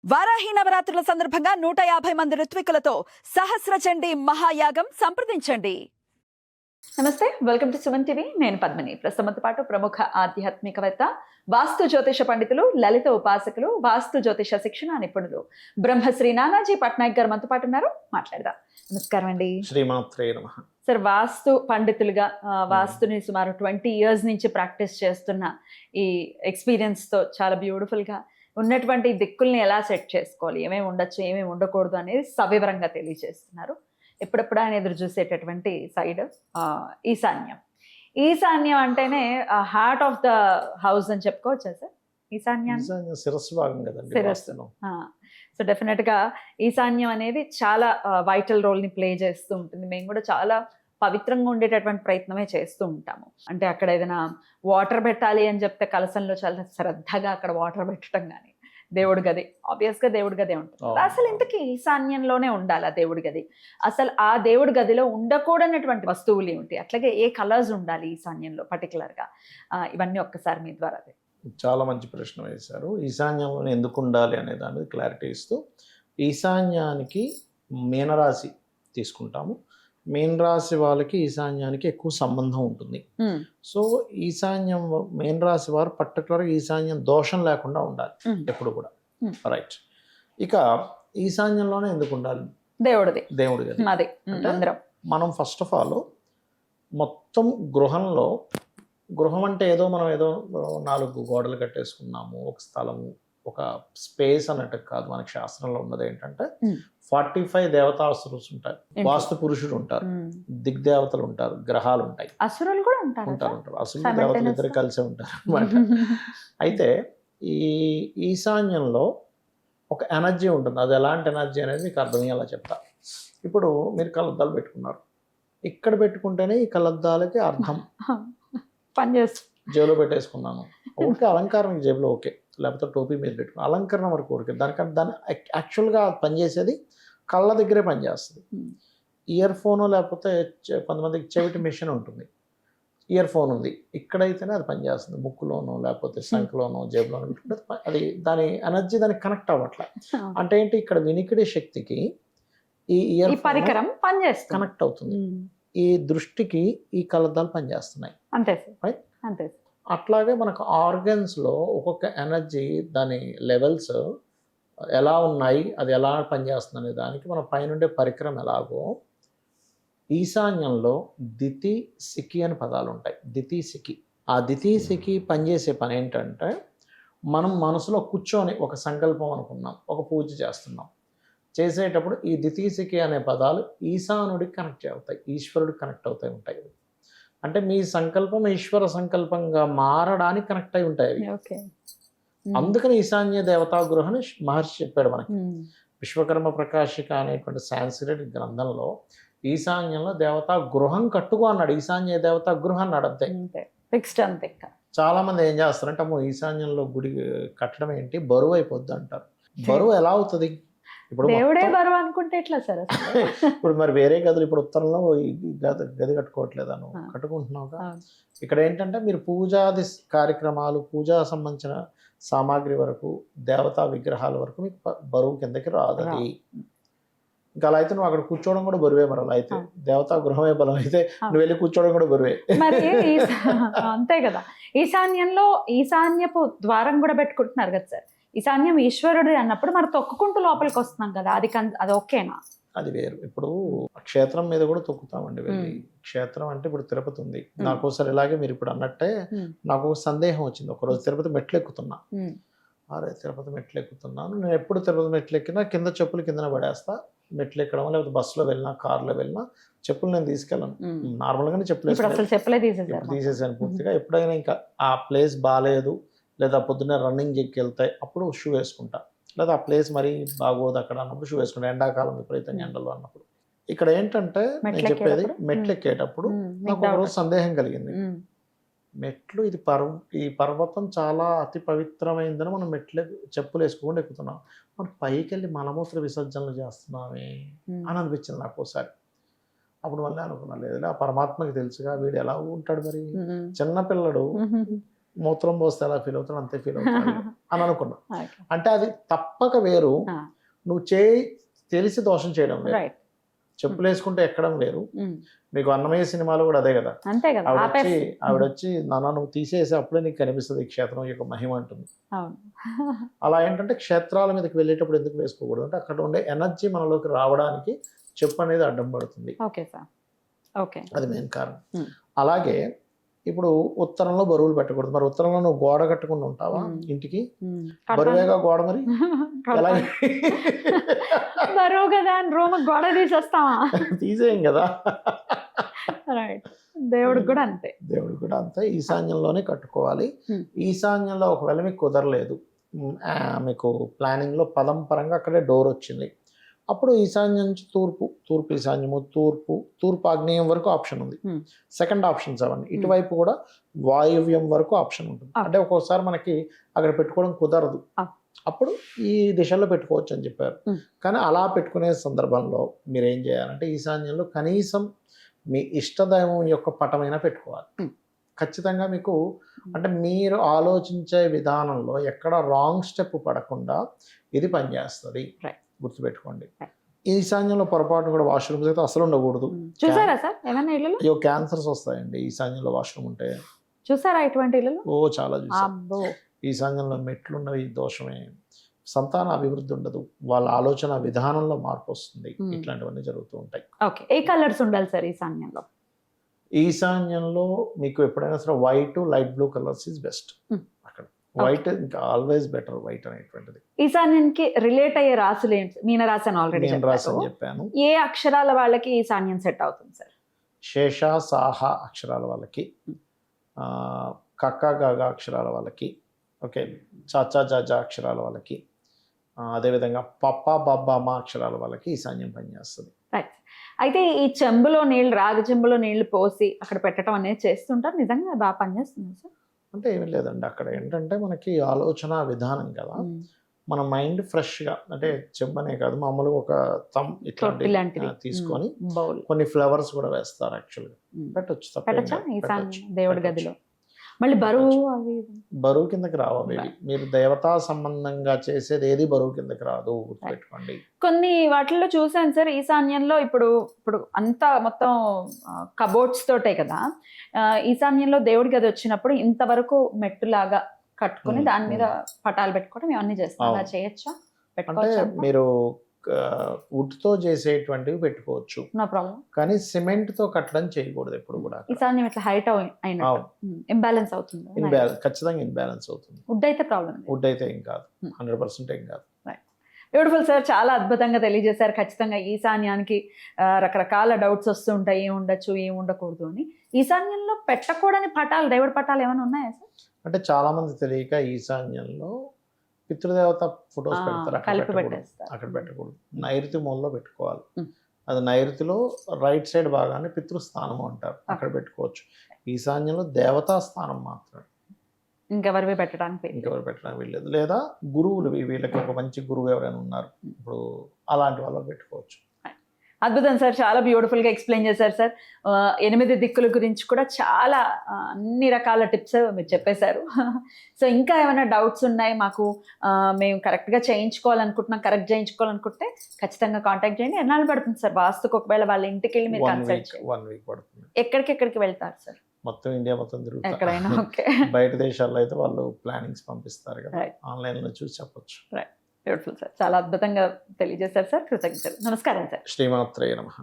వారాహి నవరాత్రుల సందర్భంగా 150 మంది ఋత్వికులతో సహస్ర చండీ మహాయాగం సంప్రదించండి. నమస్తే, వెల్కమ్ టు సుమన్ టీవీ. నేను పద్మిని. ప్రస్తుతంతో పాటు ప్రముఖ ఆధ్యాత్మికవేత్త, వాస్తు జ్యోతిష పండితులు, లలిత ఉపాసకులు, వాస్తు జ్యోతిష శిక్షణ నిపుణులు బ్రహ్మశ్రీ నానాజీ పట్నాయక్ గారు మనతో పాటు ఉన్నారు. మాట్లాడదాం. నమస్కారం అండి. శ్రీమాత్రే నమః. సార్, వాస్తు పండితులుగా వాస్తుని సుమారు 20 years నుంచి ప్రాక్టీస్ చేస్తున్న ఈ ఎక్స్పీరియన్స్ తో చాలా బ్యూటిఫుల్ గా ఉన్నటువంటి దిక్కుల్ని ఎలా సెట్ చేసుకోవాలి, ఏమేమి ఉండొచ్చు, ఏమేమి ఉండకూడదు అనేది సవివరంగా తెలియజేస్తున్నారు. ఎప్పుడెప్పుడు ఆయన ఎదురు చూసేటటువంటి సైడ్ ఈశాన్యం. ఈశాన్యం అంటేనే హార్ట్ ఆఫ్ ద హౌస్ అని చెప్పుకోవచ్చా సార్? ఈశాన్యాన్ని శిరస్సు భాగం కదండి. శిరస్సు. సో డెఫినెట్ గా ఈశాన్యం అనేది చాలా వైటల్ రోల్ ని ప్లే చేస్తూ ఉంటుంది. మేము కూడా చాలా పవిత్రంగా ఉండేటటువంటి ప్రయత్నమే చేస్తూ ఉంటాము. అంటే అక్కడ ఏదైనా వాటర్ పెట్టాలి అని చెప్తే కలసంలో చాలా శ్రద్ధగా అక్కడ వాటర్ పెట్టడం కానీ, దేవుడి గది ఆబ్వియస్ గా దేవుడి గదే ఉంటుంది. అసలు ఇంతకీ ఈశాన్యంలోనే ఉండాలి ఆ దేవుడి గది. అసలు ఆ దేవుడి గదిలో ఉండకూడనటువంటి వస్తువులు ఏమిటి, అట్లాగే ఏ కలర్స్ ఉండాలి ఈశాన్యంలో పర్టికులర్ గా, ఇవన్నీ ఒక్కసారి మీ ద్వారా. చాలా మంచి ప్రశ్న వేశారు. ఈశాన్యంలో ఎందుకు ఉండాలి అనే దాని మీద క్లారిటీ ఇస్తూ, ఈశాన్యానికి మీనరాశి తీసుకుంటాము. మీన రాశి వాళ్ళకి ఈశాన్యానికి ఎక్కువ సంబంధం ఉంటుంది. సో ఈశాన్యం మీన రాశి వారు పర్టికులర్గా ఈశాన్యం దోషం లేకుండా ఉండాలి ఎప్పుడు కూడా. రైట్. ఇక ఈశాన్యంలోనే ఎందుకు ఉండాలి? దేవుడి గది. మనం ఫస్ట్ ఆఫ్ ఆల్ మొత్తం గృహం అంటే ఏదో మనం ఏదో 4 గోడలు కట్టేసుకున్నాము, ఒక స్థలము, ఒక స్పేస్ అన్నట్టు కాదు. మనకి శాస్త్రంలో ఉన్నది ఏంటంటే 45 దేవతాసురులు ఉంటారు, వాస్తు పురుషుడు ఉంటారు, దిగ్దేవతలు ఉంటారు, గ్రహాలు ఉంటాయి, అసురులు కూడా ఉంటారు. అసురులు దేవతలు ఇద్దరు కలిసే ఉంటారు అనమాట. అయితే ఈ ఈశాన్యంలో ఒక ఎనర్జీ ఉంటుంది. అది ఎలాంటి ఎనర్జీ అనేది మీకు అర్థమయ్యేలా చెప్తా. ఇప్పుడు మీరు కళ్ళద్దాలు పెట్టుకున్నారు, ఇక్కడ పెట్టుకుంటేనే ఈ కళ్ళద్దాలకి అర్థం. జేబులో పెట్టేసుకున్నాను, ఓకే అలంకారం జేబులో ఓకే, లేకపోతే టోపీ మీద పెట్టుకుని అలంకరణ వరకు ఓకే. దాని యాక్చువల్గా పనిచేసేది కళ్ళ దగ్గరే పనిచేస్తుంది. ఇయర్ ఫోను లేకపోతే కొంతమందికి చెవిటి మిషన్ ఉంటుంది, ఇయర్ ఫోన్ ఉంది, ఇక్కడైతేనే అది పనిచేస్తుంది. ముక్కులోనో లేకపోతే సంఖ్యలోనో జేబులోనో పెట్టుకుంటే అది దాని ఎనర్జీ దానికి కనెక్ట్ అవ్వట్లే. అంటే ఏంటి, ఇక్కడ వినికిడి శక్తికి ఈ ఇయర్ పరికరం కనెక్ట్ అవుతుంది, ఈ దృష్టికి ఈ కళ్ళద్దాలు పనిచేస్తున్నాయి. అంతే రైట్. అంతే. అట్లాగే మనకు ఆర్గన్స్లో ఒక్కొక్క ఎనర్జీ దాని లెవెల్స్ ఎలా ఉన్నాయి, అది ఎలా పనిచేస్తుంది అనే దానికి మన పైనుండే పరికరం ఎలాగో ఈశాన్యంలో దితి సికి అని పదాలు ఉంటాయి. దితి సికి. ఆ దితి సికి పనిచేసే పని ఏంటంటే, మనం మనసులో కూర్చొని ఒక సంకల్పం అనుకున్నాం, ఒక పూజ చేస్తున్నాం, చేసేటప్పుడు ఈ దితి సికి అనే పదాలు ఈశానుడికి కనెక్ట్ అవుతాయి, ఈశ్వరుడికి కనెక్ట్ అవుతాయి ఉంటాయి. అంటే మీ సంకల్పం ఈశ్వర సంకల్పంగా మారడానికి కనెక్ట్ అయి ఉంటాయి అవి. అందుకని ఈశాన్య దేవతా గృహని మహర్షి చెప్పాడు మనకి. విశ్వకర్మ ప్రకాశిక అనేటువంటి సాంస్క్రిట్ గ్రంథంలో ఈశాన్యంలో దేవతా గృహం కట్టుకో అన్నాడు. ఈశాన్య దేవతా గృహం అన్నాడు. అంతే. చాలా మంది ఏం చేస్తారంటే, అమ్మో ఈశాన్యంలో గుడి కట్టడం ఏంటి, బరువు అయిపోద్ది అంటారు. బరువు ఎలా అవుతుంది? ఇప్పుడు దేవుడే బరువు అనుకుంటే ఎట్లా సార్? ఇప్పుడు మరి వేరే గదులు, ఇప్పుడు ఉత్తరంలో గది కట్టుకోవట్లేదా, నువ్వు కట్టుకుంటున్నావుగా. ఇక్కడ ఏంటంటే మీరు పూజాది కార్యక్రమాలు, పూజా సంబంధించిన సామాగ్రి వరకు, దేవతా విగ్రహాల వరకు మీకు బరువు కిందకి రాదు. అది ఇంకా అలా అయితే నువ్వు అక్కడ కూర్చోవడం కూడా బరువే. మరి అలా అయితే దేవతా గృహమే బలం అయితే నువ్వు వెళ్ళి కూర్చోవడం కూడా బరువే. అంతే కదా. ఈశాన్యంలో ఈశాన్యపు ద్వారం కూడా పెట్టుకుంటున్నారు కదా సార్. ఈశాన్యం ఈశ్వరుడు అన్నప్పుడు మరి తొక్కుకుంటూ లోపలికి వస్తున్నాం కదా, అది ఓకేనా? అది వేరు. ఇప్పుడు క్షేత్రం మీద కూడా తొక్కుతామండి వెళ్ళి. క్షేత్రం అంటే ఇప్పుడు తిరుపతి ఉంది, నాకు ఒకసారి ఇలాగే మీరు ఇప్పుడు అన్నట్టే నాకు ఒక సందేహం వచ్చింది. ఒకరోజు తిరుపతి మెట్లు ఎక్కుతున్నా, అరే తిరుపతి మెట్లు ఎక్కుతున్నాను, నేను ఎప్పుడు తిరుపతి మెట్లు ఎక్కినా కింద చెప్పులు కిందన పడేస్తా. మెట్లు ఎక్కడం లేకపోతే బస్సులో వెళ్ళినా కార్లో వెళ్ళినా చెప్పులు నేను తీసుకెళ్ళను. నార్మల్గానే చెప్పులు తీసేసాను పూర్తిగా. ఎప్పుడైనా ఇంకా ఆ ప్లేస్ బాగాలేదు లేదా పొద్దున్నే రన్నింగ్ వెళ్తాయి అప్పుడు షూ వేసుకుంటా, లేదా ఆ ప్లేస్ మరీ బాగోదు అక్కడ అన్నప్పుడు షూ వేసుకుంటా. ఎండాకాలం విపరీతంగా ఎండలు అన్నప్పుడు. ఇక్కడ ఏంటంటే నేను చెప్పేది, మెట్లు ఎక్కేటప్పుడు నాకు ఒకరోజు సందేహం కలిగింది. మెట్లు ఈ పర్వతం చాలా అతి పవిత్రమైందని మనం చెప్పులు వేసుకోకుండా ఎక్కుతున్నాం, మనం పైకి వెళ్ళి మలమూత్ర విసర్జనలు చేస్తున్నామే అని అనిపించింది నాకు ఒకసారి. అప్పుడు మళ్ళీ అనుకున్నా, లేదు ఆ పరమాత్మకి తెలుసుగా, వీడు ఎలా ఉంటాడు మరి. చిన్నపిల్లడు మూత్రం పోస్తే ఎలా ఫీల్ అవుతాడు అంతే ఫీల్ అవుతాడు అని అనుకున్నా. Okay. అంటే అది తప్పక వేరు, Ah. నువ్వు తెలిసి దోషం చేయడం వేరు, Right. చెప్పులు వేసుకుంటే ఎక్కడం వేరు. Mm. మీకు అన్నమయ్య సినిమాలో కూడా అదే కదా, అంతే కదా, ఆవిడొచ్చి నాన్న నువ్వు తీసేసి అప్పుడే నీకు కనిపిస్తుంది ఈ క్షేత్రం యొక్క మహిమ అంటుంది. అవును. అలా ఏంటంటే క్షేత్రాల మీదకి వెళ్ళేటప్పుడు ఎందుకు వేసుకోకూడదు అంటే అక్కడ ఉండే ఎనర్జీ మనలోకి రావడానికి చెప్పు అనేది అడ్డం పడుతుంది. Okay sir. ఓకే. అది మెయిన్ కారణం. Hmm. అలాగే ఇప్పుడు ఉత్తరంలో బరువులు పెట్టకూడదు. మరి ఉత్తరంలో నువ్వు గోడ కట్టుకుని ఉంటావా ఇంటికి? బరువేగా గోడ మరి ఎలా బరువు కదా అని రూమ్ గోడ తీసేస్తావా? తీసేయం కదా. రైట్. దేవుడికి కూడా అంతే. దేవుడికి కూడా అంతే, ఈశాన్యంలోనే కట్టుకోవాలి. ఈశాన్యంలో ఒకవేళ మీకు కుదరలేదు, మీకు ప్లానింగ్లో పదం పరంగా అక్కడే డోర్ వచ్చింది, అప్పుడు ఈశాన్యం నుంచి తూర్పు ఈశాన్యము, తూర్పు ఆగ్నేయం వరకు ఆప్షన్ ఉంది. సెకండ్ ఆప్షన్స్ అవన్నీ. ఇటువైపు కూడా వాయువ్యం వరకు ఆప్షన్ ఉంటుంది. అంటే ఒక్కోసారి మనకి అక్కడ పెట్టుకోవడం కుదరదు, అప్పుడు ఈ దిశలో పెట్టుకోవచ్చు అని చెప్పారు. కానీ అలా పెట్టుకునే సందర్భంలో మీరు ఏం చేయాలంటే ఈశాన్యంలో కనీసం మీ ఇష్టదైవం యొక్క పటమైనా పెట్టుకోవాలి. ఖచ్చితంగా మీకు అంటే మీరు ఆలోచించే విధానంలో ఎక్కడ రాంగ్ స్టెప్ పడకుండా ఇది పనిచేస్తుంది, గుర్తుపెట్టుకోండి. ఈశాన్యంలో పొరపాటు కూడా వాష్రూమ్స్ అయితే అసలు ఉండకూడదు. చూసారా సార్ ఏమైనా ఇల్లు? అయ్యో క్యాన్సర్స్ వస్తాయండి ఈశాన్యంలో వాష్రూమ్ ఉంటే. చూసారా ఇటువంటి ఇల్లు? ఓ చాలా చూసాం. ఈశాన్యంలో మెట్లున్నవి దోషమే, సంతాన అభివృద్ధి ఉండదు, వాళ్ళ ఆలోచన విధానంలో మార్పు వస్తుంది, ఇట్లాంటివన్నీ జరుగుతూ ఉంటాయి. ఓకే. ఏ కలర్స్ ఉండాలి సార్ ఈశాన్యంలో? ఈశాన్యంలో మీకు ఎప్పుడైనా సరే white, light blue colours is best. అక్కడ వైట్ ఇంకా ఆల్వేస్ బెటర్, వైట్ అనేటువంటిది. ఈశాన్యానికి రిలేట్ అయ్యే రాసులు ఏంటి? మీన రాసి అని ఆల్రెడీ చెప్పాను. ఏ అక్షరాల వాళ్ళకి ఈశాన్యం సెట్ అవుతుంది సార్? శేష సాహ అక్షరాల వాళ్ళకి, కక్క గగ అక్షరాల వాళ్ళకి, ఓకే, చాచా జాజా అక్షరాల వాళ్ళకి, అదేవిధంగా పప్ప బాబా మా అక్షరాల వాళ్ళకి ఈశాన్యం పనిచేస్తుంది. రైట్. అయితే ఈ చెంబులో నీళ్ళు, రాగి చెంబులో నీళ్లు పోసి అక్కడ పెట్టడం అనేది చేస్తుంటారు, నిజంగా బాగా పనిచేస్తుంది సార్? అంటే ఏమీ లేదండి, అక్కడ ఏంటంటే మనకి ఆలోచన విధానం కదా, మన మైండ్ ఫ్రెష్గా, అంటే చెంబనే కాదు మామూలుగా ఒక థమ్ ఇట్లాంటి తీసుకొని కొన్ని ఫ్లవర్స్ కూడా వేస్తారు యాక్చువల్గా, పెట్టచ్చు దేవుడి గదిలో. మళ్ళీ బరువు కిందకి రావు అవి. మీరు దేవతా సంబంధంగా చేసేది ఏది బరువు కిందకి రాదు, గుర్తుపెట్టుకోండి. కొన్ని వాటిల్లో చూసాను సార్ ఈశాన్యంలో, ఇప్పుడు అంతా మొత్తం కబోర్డ్స్ తోటే కదా, ఈశాన్యంలో దేవుడి గది వచ్చినప్పుడు ఇంతవరకు మెట్టులాగా కట్టుకుని దాని మీద పటాలు పెట్టుకోవడం ఇవన్నీ చేస్తాం, అలా చేయొచ్చా? అంటే మీరు వుడ్ తో చేసేటువంటివి పెట్టుకోవచ్చు, నో ప్రాబ్లం. కానీ సిమెంట్ తో కట్టడం చేయకూడదు ఎప్పుడు కూడా. ఈశాన్యం ఇట్లా హైట్ అయినా ఇంబ్యాలెన్స్ అవుతుంది, ఖచ్చితంగా ఇంబ్యాలెన్స్ అవుతుంది. వుడ్ అయితే ప్రాబ్లం, వుడ్ అయితే ఏం కాదు, 100% ఏం కాదు. బ్యూటిఫుల్ సార్, చాలా అద్భుతంగా తెలియజేశారు. ఖచ్చితంగా ఈశాన్యానికి రకరకాల డౌట్స్ వస్తుంటాయి, ఏం ఉండొచ్చు ఏం ఉండకూడదు అని. ఈశాన్యంలో పెట్టకూడని పటాలు, దేవుడి పటాలు ఏమైనా ఉన్నాయా సార్? అంటే చాలా మంది తెలియక ఈశాన్యంలో పితృదేవత ఫొటోస్ పెడతారు, అక్కడ పెట్టకూడదు, నైరుతి మూలలో పెట్టుకోవాలి. అది నైరుతిలో రైట్ సైడ్ భాగాన్ని పితృస్థానం అంటారు, అక్కడ పెట్టుకోవచ్చు. ఈశాన్యంలో దేవతా స్థానం మాత్రమే, ఇంకెవరు పెట్టడానికి వీల్లేదు. లేదా గురువులు, వీళ్ళకి ఒక మంచి గురువు ఎవరైనా ఉన్నారు ఇప్పుడు అలాంటి వాళ్ళు పెట్టుకోవచ్చు. అద్భుతం సార్, చాలా బ్యూటిఫుల్గా ఎక్స్ప్లెయిన్ చేశారు సార్. 8 దిక్కుల గురించి కూడా చాలా అన్ని రకాల టిప్స్ మీరు చెప్పేశారు. సో ఇంకా ఏమైనా డౌట్స్ ఉన్నాయి మాకు, మేము కరెక్ట్గా చేయించుకోవాలనుకుంటున్నాం, కరెక్ట్ చేయించుకోవాలనుకుంటే ఖచ్చితంగా కాంటాక్ట్ చేయండి. ఎన్నాళ్ళు పడుతుంది సార్ వాస్తుకు? ఒకవేళ వాళ్ళ ఇంటికి వెళ్ళి మీరు కన్సల్ట్ చేయండి, 1 వీక్ పడుతుంది. ఎక్కడికి వెళ్తారు సార్? మొత్తం ఇండియా మొత్తం తిరుగుతారు, ఎక్కడైనా. ఓకే. బయట దేశాల్లో అయితే వాళ్ళు ప్లానింగ్స్ పంపిస్తారు కదా, ఆన్లైన్లో చూసి చెప్పొచ్చు. బ్యూటిఫుల్ సార్, చాలా అద్భుతంగా తెలియజేశారు సార్, కృతజ్ఞతలు. నమస్కారం సార్. శ్రీమాత్రే నమః.